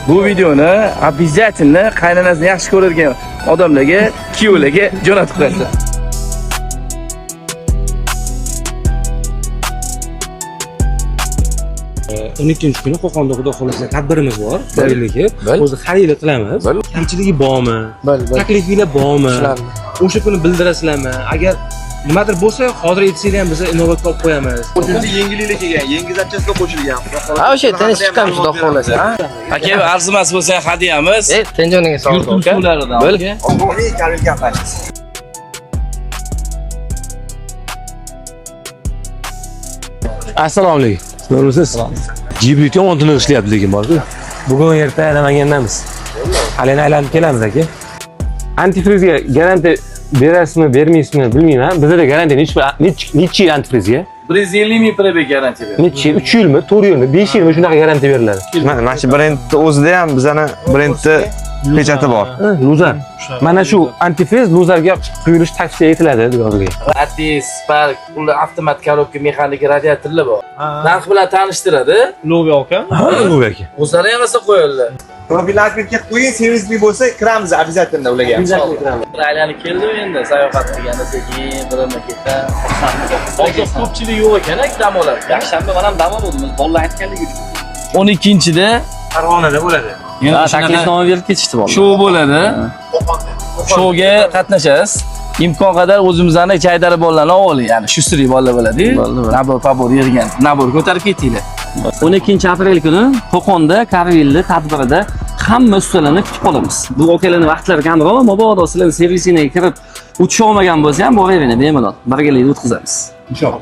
Bu videoni обязательно qaynonasini yaxshi ko'radigan odamlarga, kuyovlarga jo'natib qo'yasiz. 12-kuni Qo'qonda xudo xolasa tadbirimiz bor. Birligi. O'zi xarid qilamiz. Kamchiligi bormi? Taklifinglar bormi? O'sha kuni bildirasizlarmi? Agar nimadir bo'lsa, hozir aytsanglar ham biz inovatga olib qo'yamiz. 4-yengilliklar kelgan, yangi zapchastlar qo'shilgan. Ha, o'sha tanish chiqamiz xudo xolasa. Aka, arzimas bo'lsa hadyamiz. Tenjoniga sog'lik aka. Suvlaridan. Ommaviy Kamil kompaniyasi. Assalomu alaykum. Nurmisiz? Gibrid yomon tiniq ishlayapti lekin borku. Bugun erta Namangandamiz. Hali aylanib kelamiz aka. Antifrizga garantiya berasizmi, bermaysizmi bilmayman. Bizda garantiya necha yil antifrizga? 150 ming probeg garantiya beradi. Necha yil? 3 yilmi, 4 yilmi, 5 yilmi shunaqa garantiya beriladi. Mana shu brendni o'zida ham bizani brendni pechati bor. Luzar. Mana shu antifriz Luzarga quyilish tavsiya etiladi yozilgan. Atis, Spark, unda avtomat korobka mexanik radiatorlar bor. Narx bilan tanishtiradi. Lovi aka. Lovi aka. O'zlari ham esa qo'yildi. Profilaktika qo'ying, servisli bo'lsa kiramiz обязательно ularga. Bir aylanib keldi endi sayohat qilganda sekin bir-biringa hozir ko'pchilik yo'q ekan dam oladi. Yakshanba mana dam oldim. Bolalar aytganligi uchun. 12-da Farg'onada bo'ladi. Taklifnoma berib ketishdi bolalar. shou bo'ladi. Shouga qatnashasiz. Imkon qadar o'zimizning chaydari bolalarni oling, ya'ni shu siri bolalar bo'ladi. Nabor pabor yergan, nabor ko'tarib ketinglar. 12-aprel kuni Qo'qonda Karvilli tadbirida hamma ustalarni kutib qolamiz. Bu okalarning vaqtlari kamroq, mabodo sizlar servisiga kirib o'tisha olmagan bo'lsa ham boraveringlar bemalol. Birgalikda o'tkazamiz. Inshaalloh.